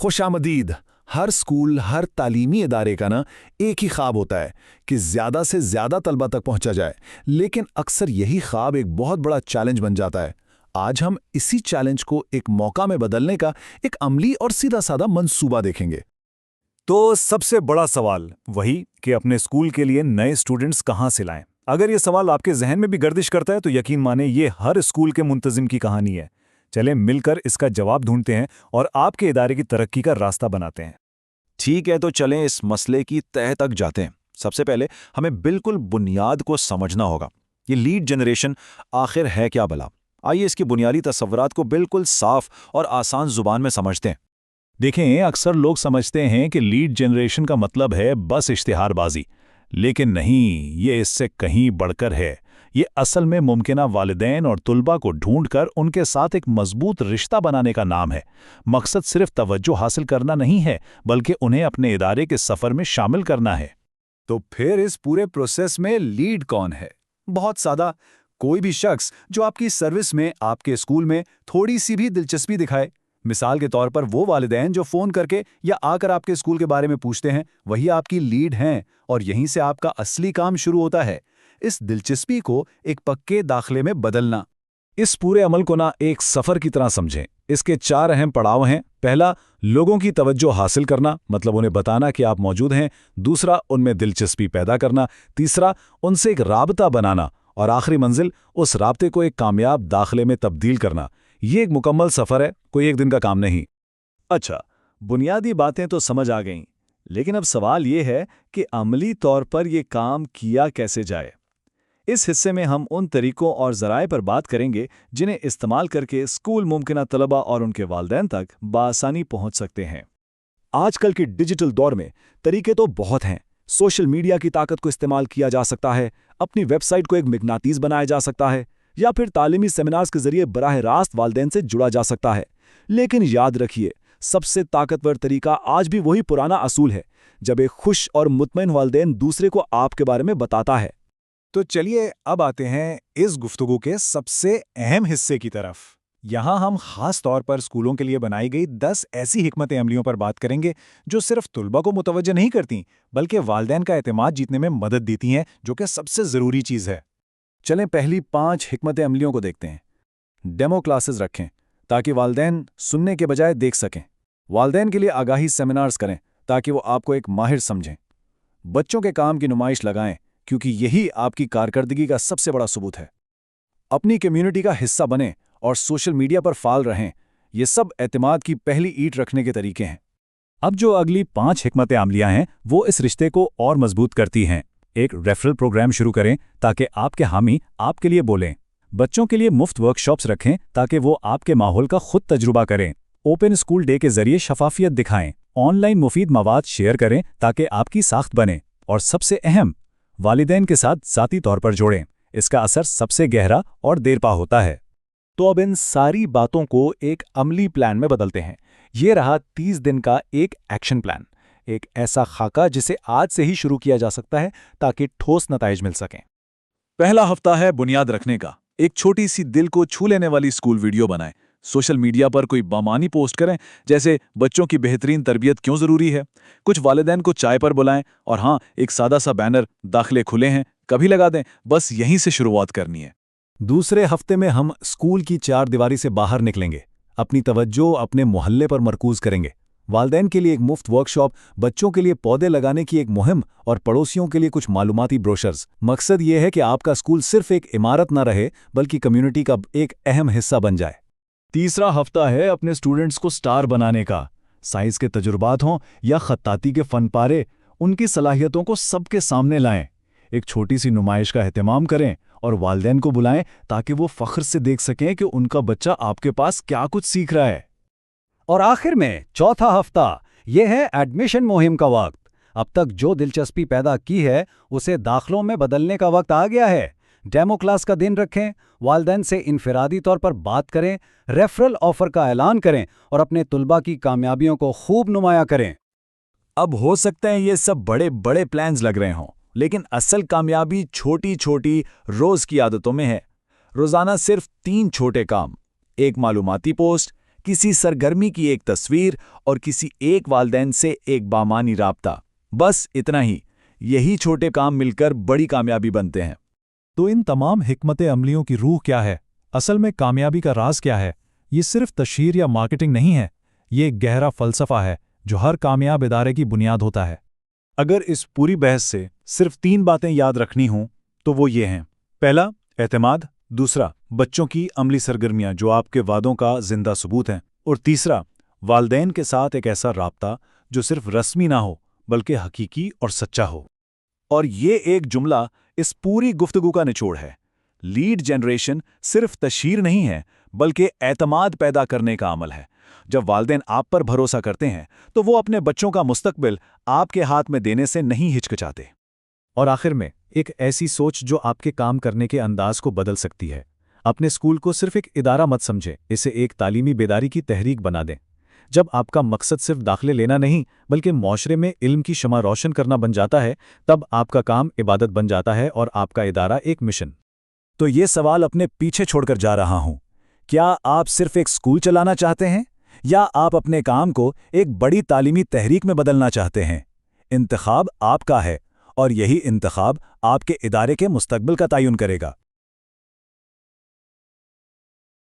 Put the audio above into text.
खुशामदीद। हर school, हर तालीमी इदारे का ना एक ही ख्वाब होता है कि ज़्यादा से ज़्यादा तलबा तक पहुंचा जाए, लेकिन अक्सर यही ख्वाब एक बहुत बड़ा चैलेंज बन जाता है। आज हम इसी चैलेंज को एक मौका में बदलने का एक अमली और सीधा साधा मंसूबा देखेंगे। तो सबसे बड़ा सवाल वही कि अपने स्कूल के लिए नए स्टूडेंट्स कहाँ से लाएं। अगर ये सवाल आपके जहन में भी गर्दिश करता है तो यकीन माने ये हर स्कूल के मुंतजिम की कहानी है। चलें मिलकर इसका जवाब ढूंढते हैं और आपके इदारे की तरक्की का रास्ता बनाते हैं। ठीक है, तो चलें इस मसले की तह तक जाते हैं। सबसे पहले हमें बिल्कुल बुनियाद को समझना होगा। ये लीड जनरेशन आखिर है क्या भला? आइए इसकी बुनियादी तस्वुरात को बिल्कुल साफ और आसान जुबान में समझते हैं। देखें, अक्सर लोग समझते हैं कि लीड जनरेशन का मतलब है बस इश्तिहारबाजी, लेकिन नहीं, ये इससे कहीं बढ़कर है। ये असल में मुमकिना वालिदैन और तुलबा को ढूंढकर उनके साथ एक मजबूत रिश्ता बनाने का नाम है। मकसद सिर्फ तवज्जो हासिल करना नहीं है, बल्कि उन्हें अपने इदारे के सफ़र में शामिल करना है। तो फिर इस पूरे प्रोसेस में लीड कौन है? बहुत सादा, कोई भी शख्स जो आपकी सर्विस में, आपके स्कूल में थोड़ी सी भी दिलचस्पी दिखाए। मिसाल के तौर पर वो वालिदैन जो फ़ोन करके या आकर आपके स्कूल के बारे में पूछते हैं, वही आपकी लीड हैं, और यहीं से आपका असली काम शुरू होता है, इस दिलचस्पी को एक पक्के दाखले में बदलना। इस पूरे अमल को ना एक सफ़र की तरह समझें। इसके 4 अहम पड़ाव हैं। पहला, लोगों की तवज्जो हासिल करना, मतलब उन्हें बताना कि आप मौजूद हैं। दूसरा, उनमें दिलचस्पी पैदा करना। तीसरा, उनसे एक राबता बनाना। और आखिरी मंजिल, उस राबते को एक कामयाब दाखले में तब्दील करना। ये एक मुकम्मल सफ़र है, कोई एक दिन का काम नहीं। अच्छा, बुनियादी बातें तो समझ आ गईं, लेकिन अब सवाल ये है कि अमली तौर पर ये काम किया कैसे जाए। इस हिस्से में हम उन तरीकों और ज़राए पर बात करेंगे जिन्हें इस्तेमाल करके स्कूल मुमकिना तलबा और उनके वालिदैन तक बआसानी पहुंच सकते हैं। आजकल के डिजिटल दौर में तरीके तो बहुत हैं। सोशल मीडिया की ताकत को इस्तेमाल किया जा सकता है, अपनी वेबसाइट को एक मगनातीस बनाया जा सकता है, या फिर तालीमी सेमिनार्स के जरिए बराह रास्त वालिदैन से जुड़ा जा सकता है। लेकिन याद रखिए, सबसे ताकतवर तरीका आज भी वही पुराना असूल है, जब एक खुश और मुतमईन वालिदैन दूसरे को आपके बारे में बताता है। तो चलिए अब आते हैं इस गुफ्तगू के सबसे अहम हिस्से की तरफ। यहाँ हम खास तौर पर स्कूलों के लिए बनाई गई 10 ऐसी हिकमत अमलियों पर बात करेंगे जो सिर्फ तुलबा को मुतवज्जो नहीं करती, बल्कि वालिदैन का एतमाद जीतने में मदद देती हैं, जो कि सबसे ज़रूरी चीज़ है। चलें पहली 5 हिकमत अमलियों को देखते हैं। डेमो क्लासेस रखें ताकि वालिदैन सुनने के बजाय देख सकें। वालिदैन के लिए आगाही सेमिनार्स करें ताकि वो आपको एक माहिर समझें। बच्चों के काम की नुमाइश लगाएं, क्योंकि यही आपकी कारकर्दगी का सबसे बड़ा सबूत है। अपनी कम्युनिटी का हिस्सा बनें और सोशल मीडिया पर फाल रहें। ये सब एतमाद की पहली ईंट रखने के तरीके हैं। अब जो अगली 5 हिकमत अमलियाँ हैं वो इस रिश्ते को और मजबूत करती हैं। एक रेफरल प्रोग्राम शुरू करें ताकि आपके हामी आपके लिए बोलें। बच्चों के लिए मुफ्त वर्कशॉप्स रखें ताकि वो आपके माहौल का खुद तजुर्बा करें। ओपन स्कूल डे के जरिए शफाफियत दिखाएं। ऑनलाइन मुफीद मवाद शेयर करें ताकि आपकी साख्त बने। और सबसे अहम, वालिदैन के साथ ज़ाती तौर पर जोड़ें। इसका असर सबसे गहरा और देरपा होता है। तो अब इन सारी बातों को एक अमली प्लान में बदलते हैं। ये रहा 30 दिन का एक एक्शन प्लान, एक ऐसा खाका जिसे आज से ही शुरू किया जा सकता है ताकि ठोस नताइज मिल सकें। पहला हफ्ता है बुनियाद रखने का। एक छोटी सी दिल को छू लेने वाली स्कूल वीडियो बनाएं। सोशल मीडिया पर कोई बामानी पोस्ट करें, जैसे बच्चों की बेहतरीन तरबियत क्यों ज़रूरी है। कुछ वालिदैन को चाय पर बुलाएं और हाँ, एक सादा सा बैनर, दाखिले खुले हैं, कभी लगा दें। बस यहीं से शुरुआत करनी है। दूसरे हफ्ते में हम स्कूल की 4 दीवारी से बाहर निकलेंगे। अपनी तवज्जो अपने मोहल्ले पर मरकूज करेंगे। वालिदैन के लिए एक मुफ्त वर्कशॉप, बच्चों के लिए पौधे लगाने की एक मुहिम और पड़ोसियों के लिए कुछ मालूमाती ब्रोशर्स। मकसद ये है कि आपका स्कूल सिर्फ एक इमारत न रहे, बल्कि कम्युनिटी का एक अहम हिस्सा बन जाए। तीसरा हफ्ता है अपने स्टूडेंट्स को स्टार बनाने का। साइंस के तजुर्बात हों या खत्ताती के फन पारे, उनकी सलाहियतों को सबके सामने लाएं। एक छोटी सी नुमाइश का एहतमाम करें और वालिदैन को बुलाएं ताकि वो फ़ख्र से देख सकें कि उनका बच्चा आपके पास क्या कुछ सीख रहा है। और आखिर में चौथा हफ्ता, ये है एडमिशन मुहिम का वक्त। अब तक जो दिलचस्पी पैदा की है उसे दाखलों में बदलने का वक्त आ गया है। डेमो क्लास का दिन रखें, वालिदैन से इनफरादी तौर पर बात करें, रेफरल ऑफर का ऐलान करें और अपने तुलबा की कामयाबियों को खूब नुमाया करें। अब हो सकते हैं ये सब बड़े बड़े प्लान्स लग रहे हों, लेकिन असल कामयाबी छोटी छोटी रोज़ की आदतों में है। रोज़ाना सिर्फ 3 छोटे काम, एक मालूमाती पोस्ट, किसी सरगर्मी की एक तस्वीर और किसी एक वालिदैन से एक बामानी राब्ता। बस इतना ही। यही छोटे काम मिलकर बड़ी कामयाबी बनते हैं। तो इन तमाम हिकमत अमलियों की रूह क्या है? असल में कामयाबी का राज क्या है? ये सिर्फ तशहीर या मार्केटिंग नहीं है, ये एक गहरा फलसफा है जो हर कामयाब इदारे की बुनियाद होता है। अगर इस पूरी बहस से सिर्फ 3 बातें याद रखनी हों तो वो ये हैं। पहला, एतमाद। दूसरा, बच्चों की अमली सरगर्मियां जो आपके वादों का जिंदा सबूत हैं। और तीसरा, वालिदैन के साथ एक ऐसा राब्ता जो सिर्फ रस्मी ना हो बल्कि हकीकी और सच्चा हो। और ये एक जुमला इस पूरी गुफ्तगू का निचोड़ है। लीड जनरेशन सिर्फ तशहीर नहीं है बल्कि एतमाद पैदा करने का अमल है। जब वालिदैन आप पर भरोसा करते हैं तो वो अपने बच्चों का मुस्तकबिल आपके हाथ में देने से नहीं हिचकिचाते। और आखिर में एक ऐसी सोच जो आपके काम करने के अंदाज को बदल सकती है। अपने स्कूल को सिर्फ एक इदारा मत समझें, इसे एक तालीमी बेदारी की तहरीक बना दें। जब आपका मकसद सिर्फ दाखिले लेना नहीं बल्कि माशरे में इल्म की शमा रोशन करना बन जाता है, तब आपका काम इबादत बन जाता है और आपका इदारा एक मिशन। तो ये सवाल अपने पीछे छोड़कर जा रहा हूं। क्या आप सिर्फ एक स्कूल चलाना चाहते हैं या आप अपने काम को एक बड़ी तालीमी तहरीक में बदलना चाहते हैं? इंतखाब आपका है और यही इंतखाब आपके इदारे के मुस्तकबिल का तयन करेगा।